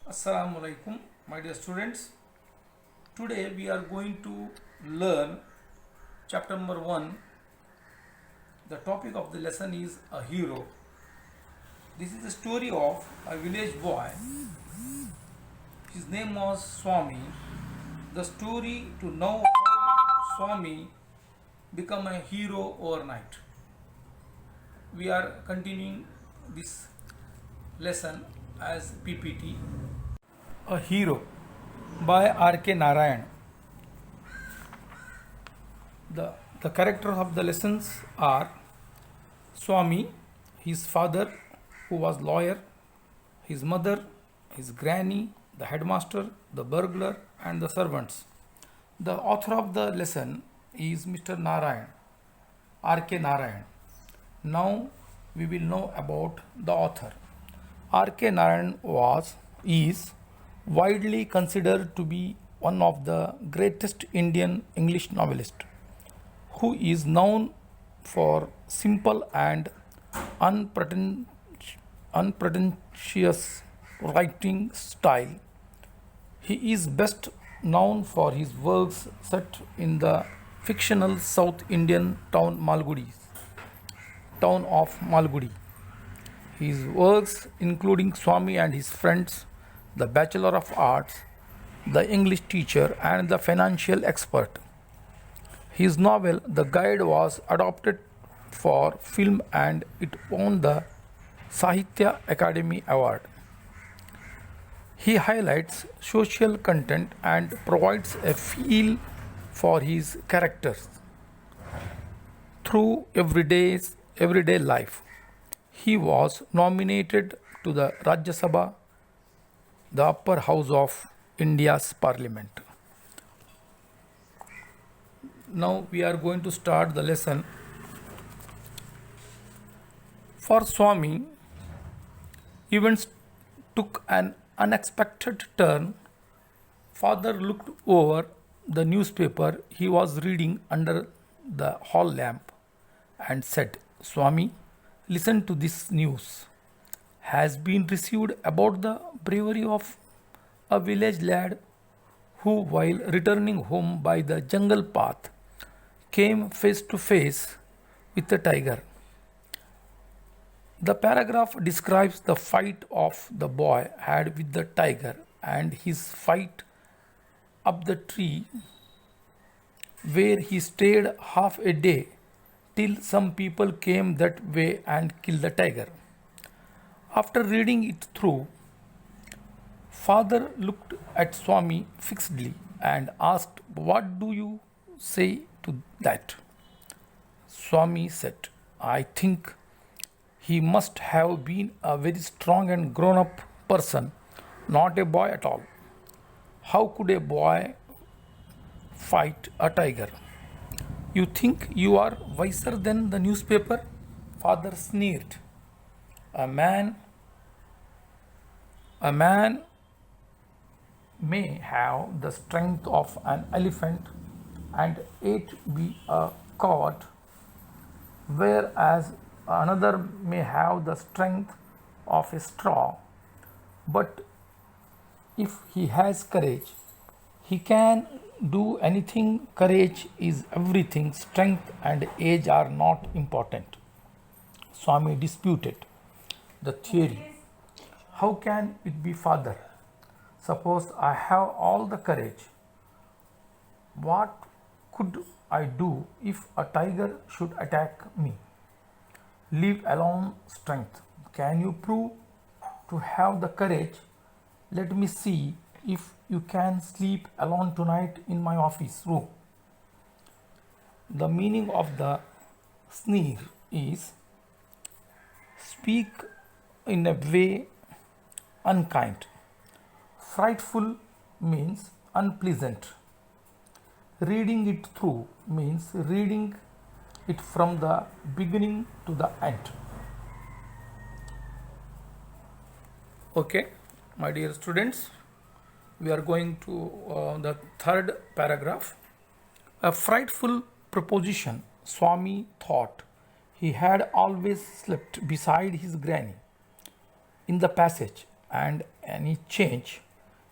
Assalamu alaikum, my dear students. Today we are going to learn chapter number 1. The topic of the lesson is a hero. This is the story of a village boy. His name was Swami. The story to know how Swami become a hero overnight. We are continuing this lesson as PPT. A Hero by R.K. Narayan. The characters of the lessons are Swami, his father who was lawyer, his mother, his granny, the headmaster, the burglar and the servants. The author of the lesson is Mr. Narayan, R.K. Narayan. Now we will know about the author. R.K. Narayan is widely considered to be one of the greatest Indian English novelists, who is known for simple and unpretentious writing style. He is best known for his works set in the fictional South Indian town of Malgudi. His works, including Swami and his friends, the Bachelor of Arts, the English teacher, and the financial expert. His novel, The Guide, was adapted for film and it won the Sahitya Academy Award. He highlights social content and provides a feel for his characters through everyday life. He was nominated to the Rajya Sabha, the upper house of India's parliament. Now we are going to start the lesson. For Swami, events took an unexpected turn. Father looked over the newspaper he was reading under the hall lamp and said, "Swami, listen to this news. Has been received about the bravery of a village lad who, while returning home by the jungle path, came face to face with a tiger." The paragraph describes the fight of the boy had with the tiger and his fight up the tree where he stayed half a day till some people came that way and killed the tiger. After reading it through, Father looked at Swami fixedly and asked, "What do you say to that?" Swami said, "I think he must have been a very strong and grown up person, not a boy at all. How could a boy fight a tiger?" "You think you are wiser than the newspaper?" Father sneered. A man may have the strength of an elephant and yet be a coward, whereas another may have the strength of a straw. But if he has courage, he can do anything. Courage is everything. Strength and age are not important." Swami disputed the theory. "How can it be, Father? Suppose I have all the courage. What could I do if a tiger should attack me? Leave alone strength. Can you prove to have the courage? Let me see if you can sleep alone tonight in my office room." The meaning of the sneer is speak in a way unkind. Frightful means unpleasant. Reading it through means reading it from the beginning to the end. Okay, my dear students, we are going to the third paragraph. A frightful proposition, Swami thought. He had always slept beside his granny. In the passage, and any change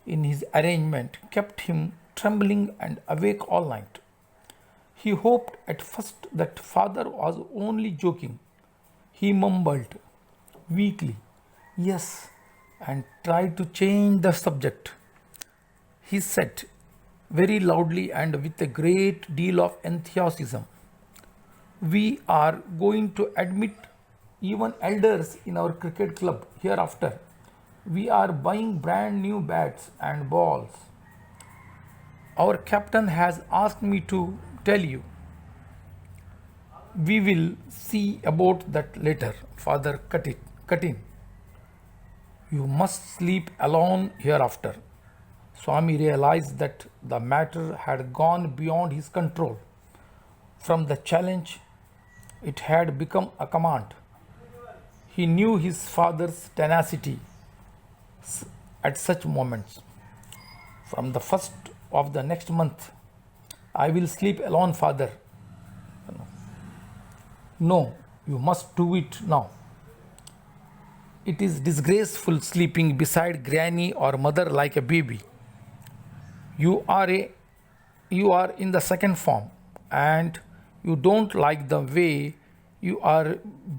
in his arrangement kept him trembling and awake all night. He hoped at first that father was only joking. He mumbled weakly, "Yes," and tried to change the subject. He said very loudly and with a great deal of enthusiasm, "We are going to admit even elders in our cricket club hereafter. We are buying brand new bats and balls. Our captain has asked me to tell you. We will see about that later," father cut in. "You must sleep alone hereafter." Swami realized that the matter had gone beyond his control. From the challenge, it had become a command. He knew his father's tenacity at such moments. "From the first of the next month, I will sleep alone, father." "No, you must do it now. It is disgraceful sleeping beside granny or mother like a baby. You are in the second form, and you don't like the way you are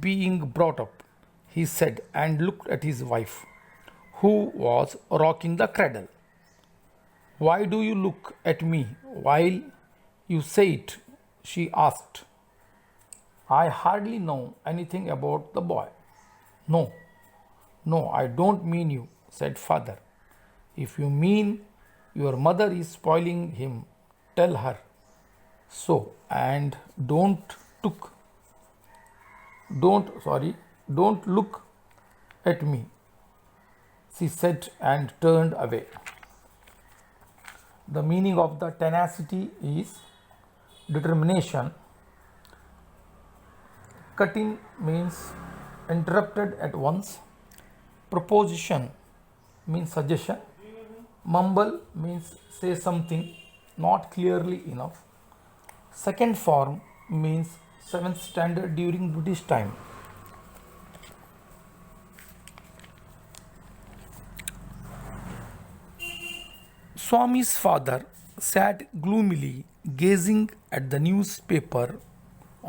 being brought up," he said, and looked at his wife, who was rocking the cradle. "Why do you look at me while you say it?" she asked. "I hardly know anything about the boy." No, I don't mean you," said father. "If you mean your mother is spoiling him, tell her so, and don't look at me," she said, and turned away. The meaning of the tenacity is determination. Cut in means interrupted at once. Proposition means suggestion. Mumble means say something not clearly enough. Second form means 7th standard during British time. Swami's father sat gloomily gazing at the newspaper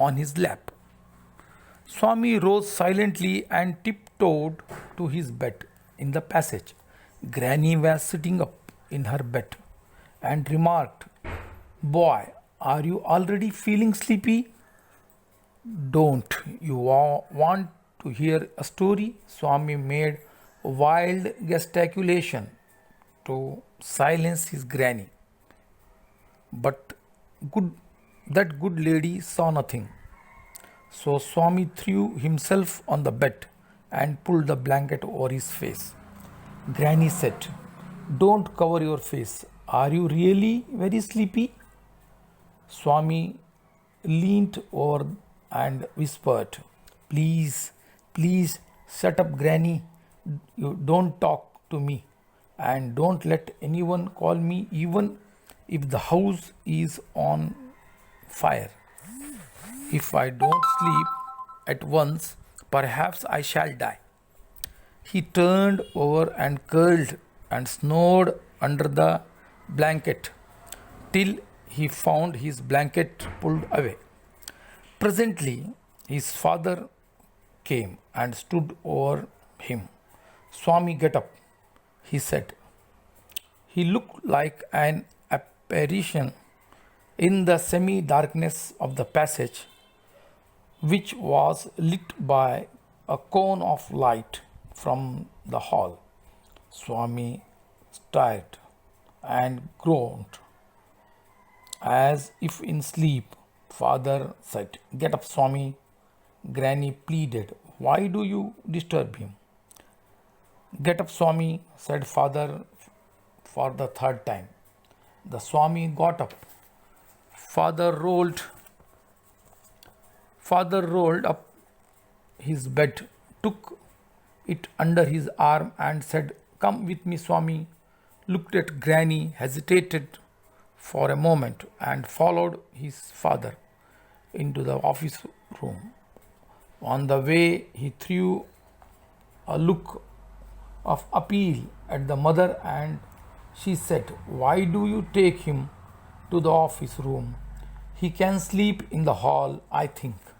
on his lap. Swami rose silently and tiptoed to his bed in the passage. Granny was sitting up in her bed and remarked, "Boy, are you already feeling sleepy? Don't you want to hear a story?" Swami made a wild gesticulation to silence his granny. But that good lady saw nothing. So Swami threw himself on the bed and pulled the blanket over his face. Granny said, "Don't cover your face. Are you really very sleepy?" Swami leaned over and whispered, Please, shut up, Granny. You don't talk to me, and don't let anyone call me even if the house is on fire. If I don't sleep at once, perhaps I shall die." He turned over and curled and snored under the blanket till he found his blanket pulled away. Presently, his father came and stood over him. "Swami, get up," he said. He looked like an apparition in the semi-darkness of the passage, which was lit by a cone of light from the hall. Swami started and groaned as if in sleep. Father said, "Get up, Swami." Granny pleaded, "Why do you disturb him?" "Get up, Swami," said father for the third time. The Swami got up. Father rolled up his bed, took it under his arm and said, "Come with me, Swami." Looked at Granny, hesitated for a moment, and followed his father into the office room. On the way, he threw a look of appeal at the mother, and she said, "Why do you take him to the office room? He can sleep in the hall, I think."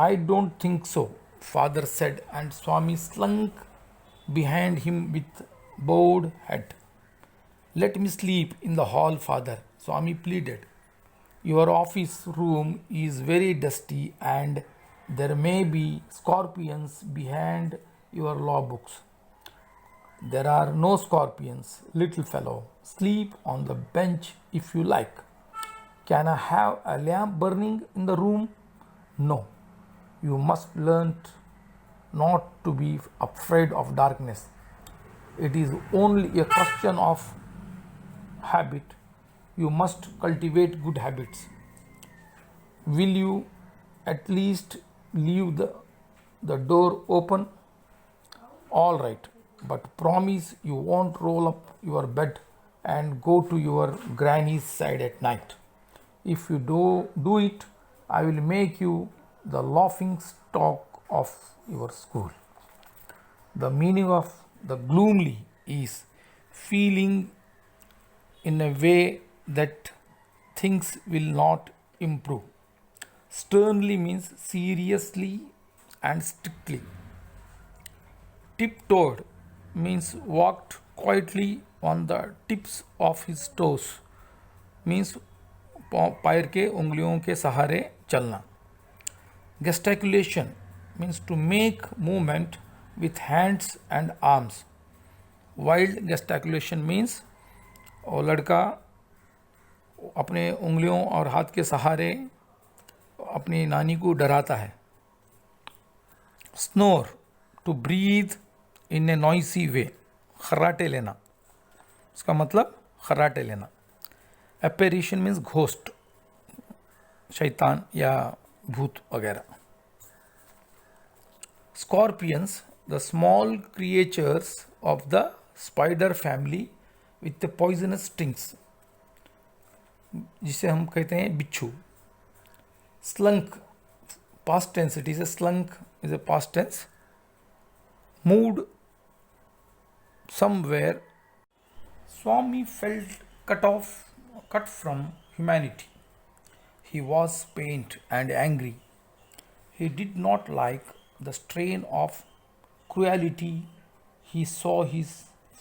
"I don't think so," father said, and Swami slunk behind him with bowed head. "Let me sleep in the hall, father," Swami pleaded. "Your office room is very dusty and there may be scorpions behind your law books." "There are no scorpions, little fellow. Sleep on the bench if you like." "Can I have a lamp burning in the room?" "No. You must learn not to be afraid of darkness. It is only a question of habit. You must cultivate good habits. Will you at least leave the door open?" "All right, but promise you won't roll up your bed and go to your granny's side at night. If you do it, I will make you the laughing stock of your school." The meaning of the gloomily is feeling in a way that things will not improve. Sternly means seriously and strictly. Tiptoed means walked quietly on the tips of his toes, means पैर के उंगलियों के सहारे चलना. Gesticulation means to make movement with hands and arms. Wild gesticulation means वो लड़का अपने उंगलियों और हाथ के सहारे अपनी नानी को डराता है. Snore to breathe in a noisy way. खर्राटे लेना, इसका मतलब खर्राटे लेना. Apparition means ghost, शैतान या भूत वगैरह. Scorpions, the small creatures of the spider family with the poisonous stings, जिसे हम कहते हैं बिच्छू. Slunk, past tense, it is a slunk is a past tense. Moved somewhere. Swami felt cut from humanity. He was pained and angry. He did not like the strain of cruelty he saw his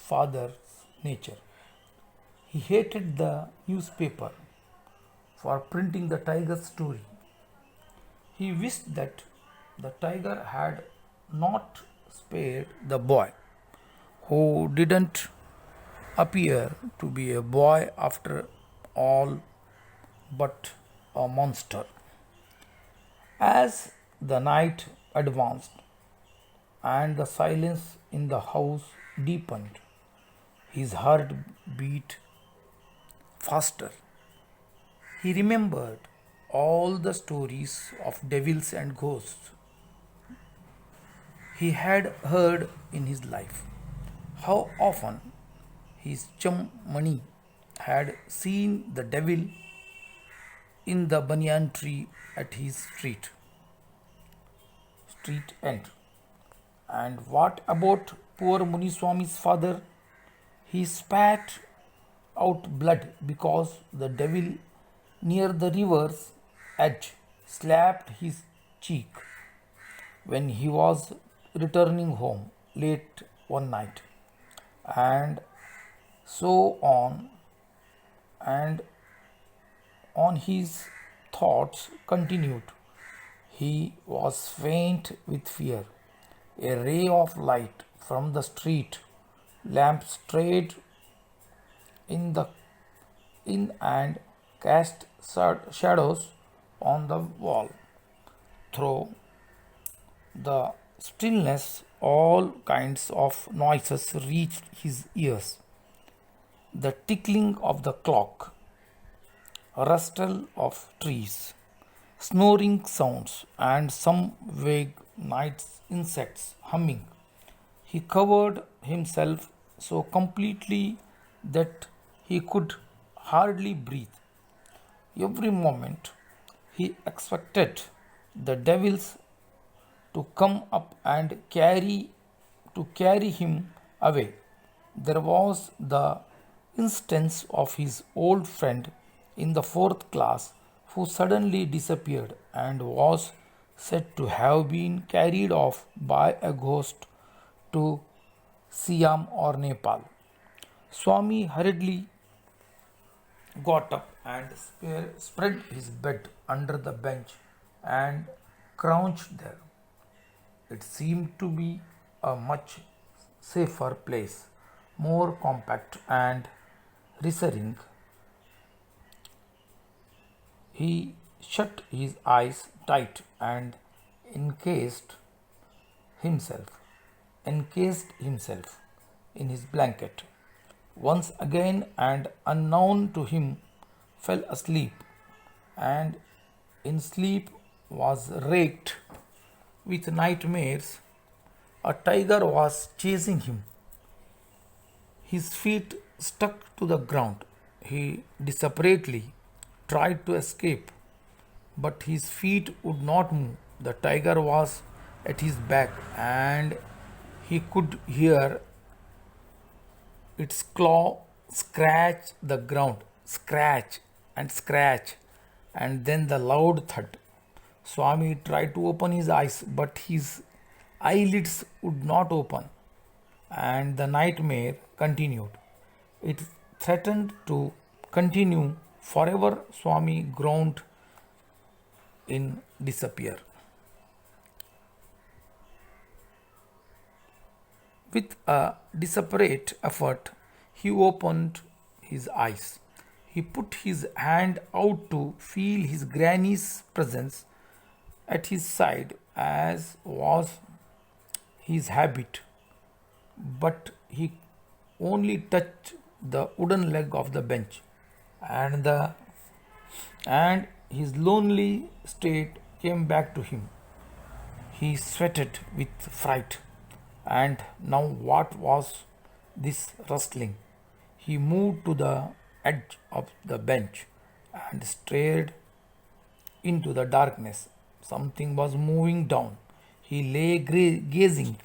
father's nature. He hated the newspaper for printing the tiger's story. He wished that the tiger had not spared the boy, who didn't appear to be a boy after all but a monster. As the night advanced and the silence in the house deepened, his heart beat faster. He remembered all the stories of devils and ghosts he had heard in his life. How often his chum Mani had seen the devil in the banyan tree at his street end. And what about poor Muniswami's father? He spat out blood because the devil near the river's edge slapped his cheek when he was returning home late one night. And so on his thoughts continued. He was faint with fear. A ray of light from the street lamp strayed in and cast shadows on the wall. Through the stillness, all kinds of noises reached his ears. The tickling of the clock, rustle of trees, snoring sounds, and some vague night insects humming. He covered himself so completely that he could hardly breathe. Every moment he expected the devils to come up and to carry him away. There was the instance of his old friend in the fourth class who suddenly disappeared and was said to have been carried off by a ghost to Siam or Nepal. Swami hurriedly got up and spread his bed under the bench and crouched there. It seemed to be a much safer place, more compact and reassuring. He shut his eyes tight and encased himself, encased himself in his blanket. Once again and unknown to him, fell asleep, and in sleep was raked with nightmares. A tiger was chasing him, his feet stuck to the ground. He desperately tried to escape, but his feet would not move. The tiger was at his back, and he could hear its claw scratch the ground, scratch, and then the loud thud. Swami tried to open his eyes, but his eyelids would not open, and the nightmare continued. It threatened to continue forever. Swami groaned in despair. With a desperate effort, he opened his eyes. He put his hand out to feel his granny's presence at his side, as was his habit, but he only touched the wooden leg of the bench, and his lonely state came back to him. He sweated with fright. And now what was this rustling? He moved to the edge of the bench and stared into the darkness. Something was moving down. He lay gazing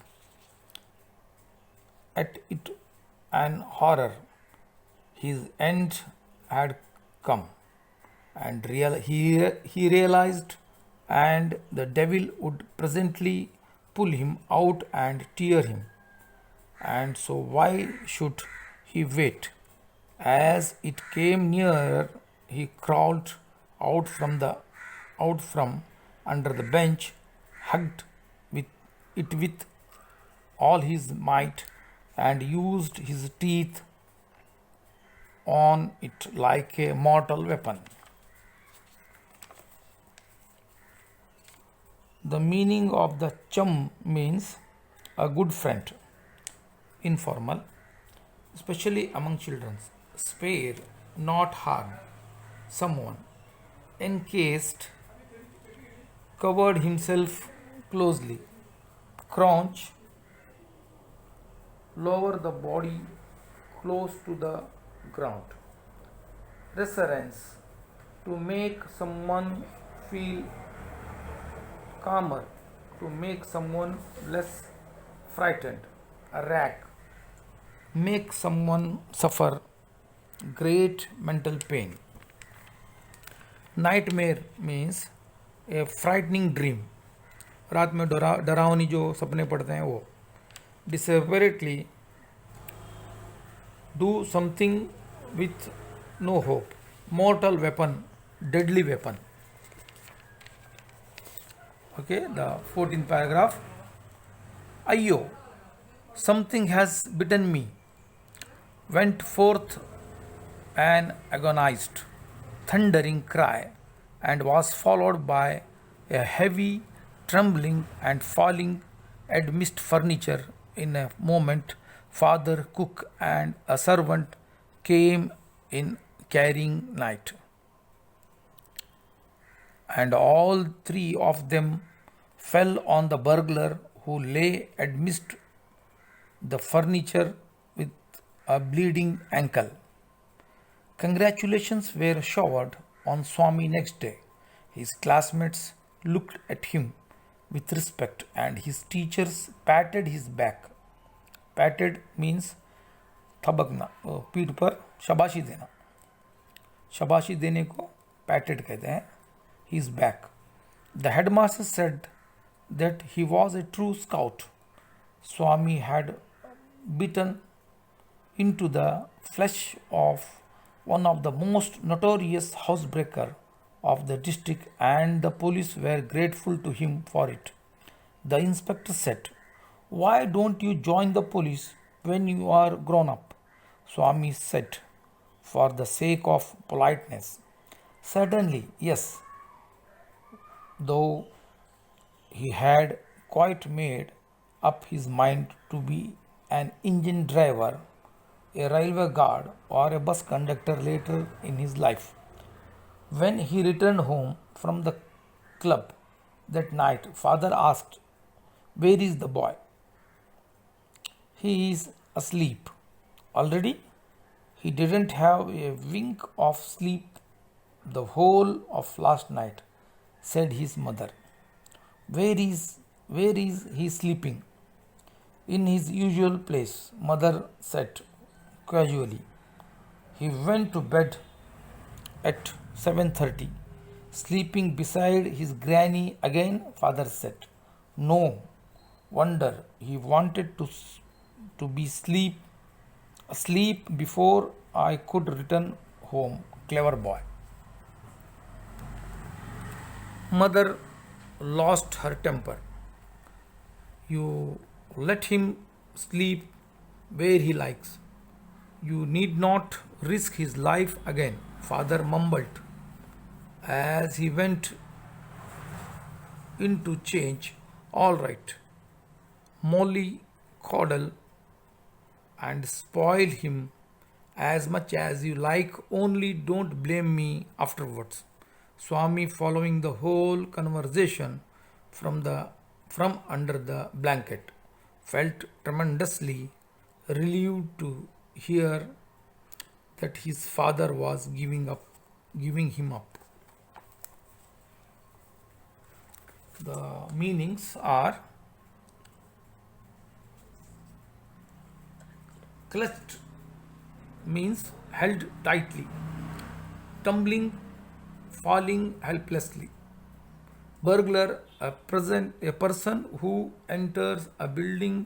at it in horror. His end had come, and he realized, and the devil would presently pull him out and tear him. And so why should he wait? As it came nearer, he crawled out from under the bench, hugged it with all his might, and used his teeth on it like a mortal weapon. The meaning of the chum means a good friend, informal, especially among children. Spare, not harm. Someone encased, covered himself closely. Crouch, lower the body close to the ground. Reassurance, to make someone feel calmer, to make someone less frightened. A rack, make someone suffer great mental pain. Nightmare means a frightening dream. रात में डरावनी जो सपने पड़ते हैं वो. Desperately do something with no hope. Mortal weapon, deadly weapon. Okay, the 14th paragraph. Ayyo, something has bitten me. Went forth an agonized, thundering cry, and was followed by a heavy trembling and falling amidst furniture. In a moment, father, cook, and a servant came in carrying night, and all three of them fell on the burglar, who lay amidst the furniture with a bleeding ankle. Congratulations were showered on Swami next day. His classmates looked at him with respect, and his teachers patted his back. Patted means थबकना, पीठ पर शाबाशी देना. शाबाशी देने को पैटेड कहते हैं. He is back. The headmaster said that he was a true scout. Swami had bitten into the flesh of one of the most notorious housebreaker of the district, and the police were grateful to him for it. The inspector said, "Why don't you join the police when you are grown up?" Swami said, "For the sake of politeness." Certainly, yes, though he had quite made up his mind to be an engine driver, a railway guard, or a bus conductor later in his life. When he returned home from the club that night, father asked, "Where is the boy?" "He is asleep." "Already?" "He didn't have a wink of sleep the whole of last night," said his mother. Where is he sleeping?" "In his usual place," mother said casually. "He went to bed at 7:30. "Sleeping beside his granny again," father said. "No wonder he wanted to be asleep before I could return home. Clever boy." Mother lost her temper. "You let him sleep where he likes. You need not risk his life again," father mumbled as he went in to change. "All right, Molly coddle and spoil him as much as you like, only don't blame me afterwards." Swami, following the whole conversation from under the blanket, felt tremendously relieved to hear that his father was giving him up. The meanings are: clutched means held tightly, tumbling, falling helplessly. Burglar, a person who enters a building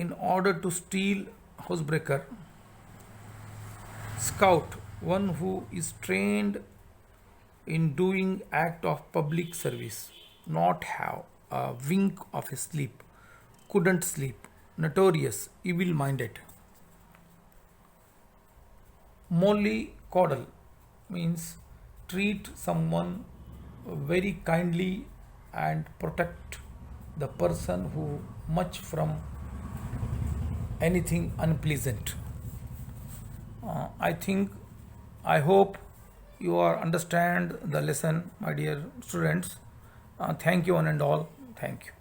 in order to steal. Housebreaker. Scout, one who is trained in doing act of public service. Not have a wink of a sleep. Couldn't sleep. Notorious, evil minded. Mollycoddle means treat someone very kindly and protect the person who much from anything unpleasant. I hope you are understand the lesson, my dear students. Thank you one and all. Thank you.